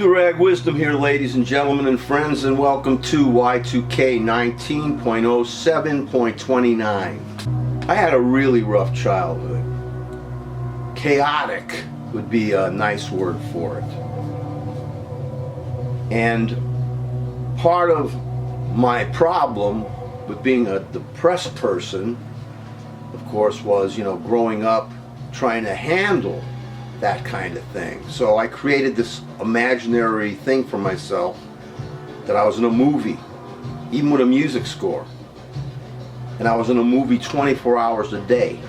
Durag Wisdom here, ladies and gentlemen and friends, and welcome to Y2K 19.07.29. I had a really rough childhood. Chaotic would be a nice word for it. And part of my problem with being a depressed person, of course, was, growing up trying to handle that kind of thing. So I created this imaginary thing for myself that I was in a movie, even with a music score. And I was in a movie 24 hours a day.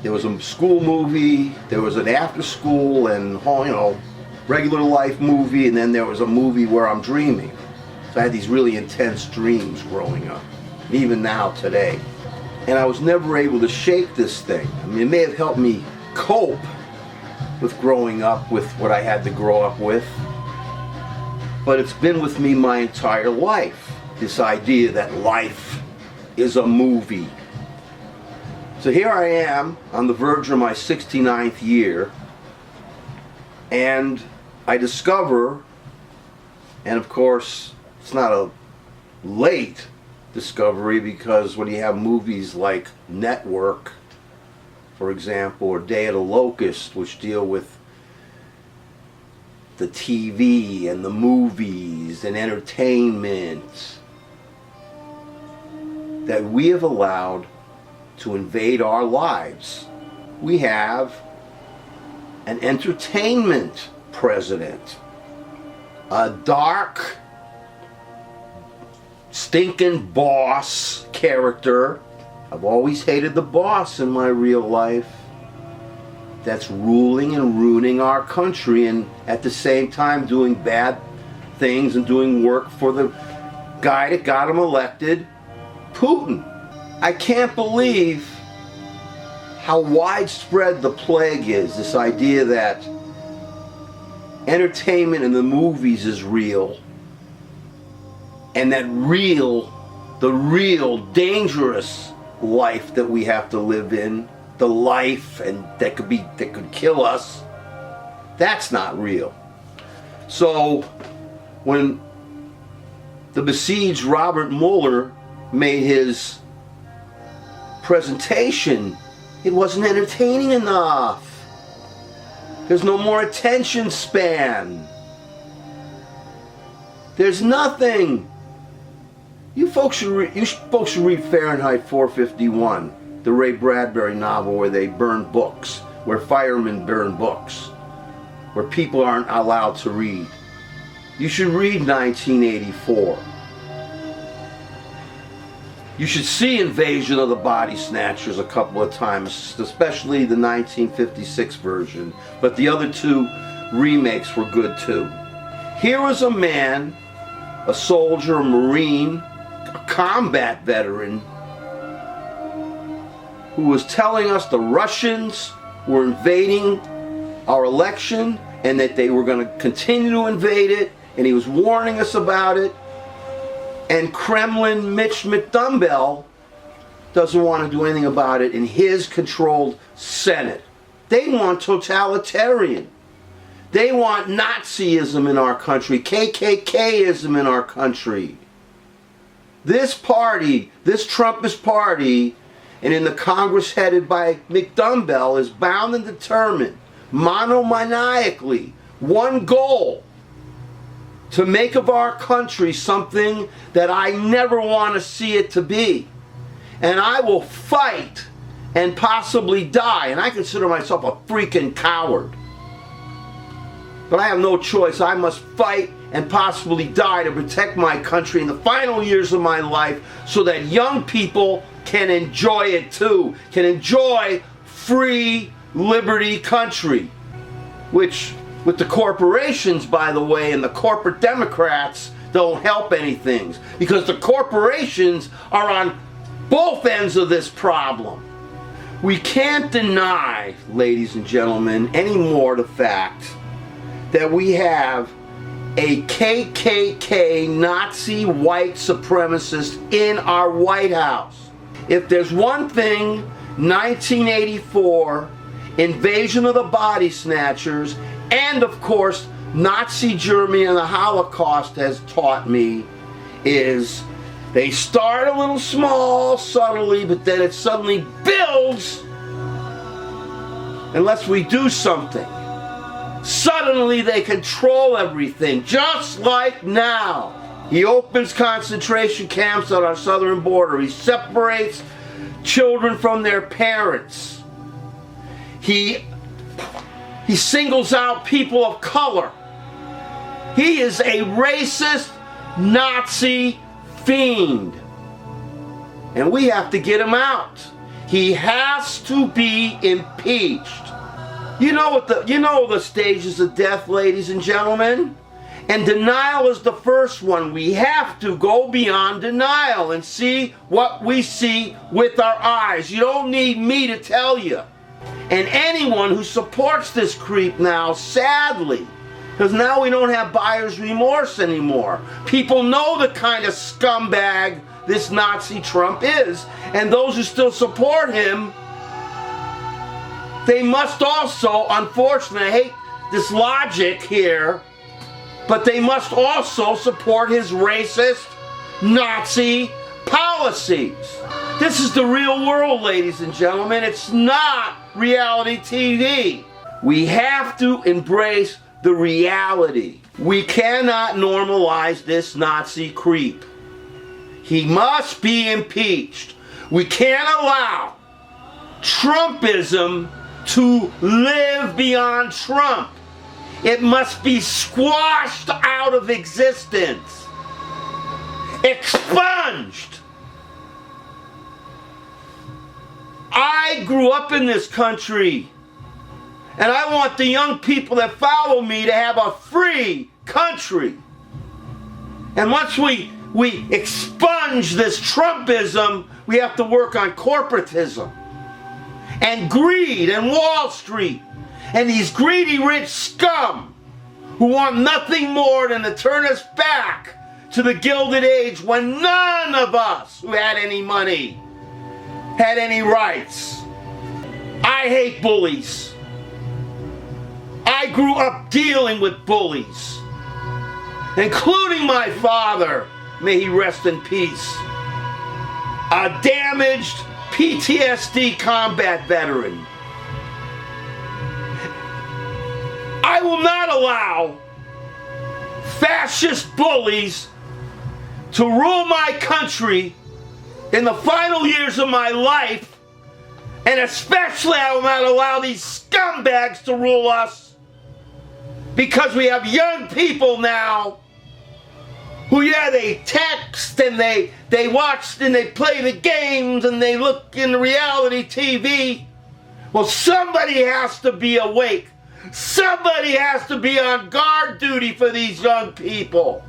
There was a school movie, there was an after school and, regular life movie, and then there was a movie where I'm dreaming. So I had these really intense dreams growing up, and even now today. And I was never able to shake this thing. I mean, it may have helped me cope with growing up with what I had to grow up with, but it's been with me my entire life, this idea that life is a movie. So here I am on the verge of my 69th year, and I discover, and of course it's not a late discovery, because when you have movies like Network, for example, or Day of the Locust, which deal with the TV and the movies and entertainment that we have allowed to invade our lives. We have an entertainment president, a dark, stinking boss character. I've always hated the boss in my real life that's ruling and ruining our country, and at the same time doing bad things and doing work for the guy that got him elected, Putin. I can't believe how widespread the plague is, this idea that entertainment in the movies is real, and that the real dangerous life that we have to live in, the life and that could kill us, that's not real. So when the besieged Robert Mueller made his presentation, it wasn't entertaining enough. There's no more attention span. There's nothing. You folks should read Fahrenheit 451, the Ray Bradbury novel where they burn books, where firemen burn books, where people aren't allowed to read. You should read 1984. You should see Invasion of the Body Snatchers a couple of times, especially the 1956 version, but the other two remakes were good too. Here was a man, a soldier, a Marine, a combat veteran, who was telling us the Russians were invading our election and that they were going to continue to invade it, and he was warning us about it. And Kremlin Mitch McDumbbell doesn't want to do anything about it in his controlled Senate. They want totalitarian. They want Nazism in our country, KKKism in our country. This party, this Trumpist party, and in the Congress headed by McDumbbell, is bound and determined, monomaniacally, one goal: to make of our country something that I never want to see it to be. And I will fight and possibly die, and I consider myself a freaking coward. But I have no choice. I must fight and possibly die to protect my country in the final years of my life, so that young people can enjoy it too, can enjoy free, liberty country, which with the corporations, by the way, and the corporate Democrats don't help anything, because the corporations are on both ends of this problem. We can't deny, ladies and gentlemen, anymore the fact that we have a KKK Nazi white supremacist in our White House. If there's one thing 1984, Invasion of the Body Snatchers, and of course Nazi Germany and the Holocaust has taught me is they start a little small, subtly, but then it suddenly builds unless we do something. Suddenly they control everything, just like now. He opens concentration camps on our southern border. He separates children from their parents. He singles out people of color. He is a racist Nazi fiend. And we have to get him out. He has to be impeached. You know the stages of death, ladies and gentlemen? And denial is the first one. We have to go beyond denial and see what we see with our eyes. You don't need me to tell you. And anyone who supports this creep now, sadly, because now we don't have buyer's remorse anymore. People know the kind of scumbag this Nazi Trump is. And those who still support him, they must also, unfortunately, I hate this logic here, but they must also support his racist Nazi policies. This is the real world, ladies and gentlemen. It's not reality TV. We have to embrace the reality. We cannot normalize this Nazi creep. He must be impeached. We can't allow Trumpism to live beyond Trump. It must be squashed out of existence. Expunged. I grew up in this country, and I want the young people that follow me to have a free country. And once we expunge this Trumpism, we have to work on corporatism and greed and Wall Street and these greedy rich scum who want nothing more than to turn us back to the Gilded Age when none of us who had any money had any rights. I hate bullies. I grew up dealing with bullies, including my father, may he rest in peace, a damaged PTSD combat veteran. I will not allow fascist bullies to rule my country in the final years of my life, and especially I will not allow these scumbags to rule us, because we have young people now who, yeah, they text and they watch and they play the games and they look in reality TV. Well, somebody has to be awake. Somebody has to be on guard duty for these young people,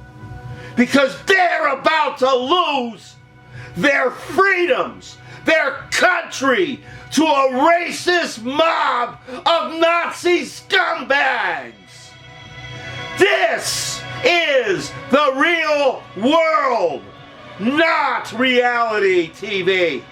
because they're about to lose their freedoms, their country, to a racist mob of Nazi scumbags. This is the real world, not reality TV.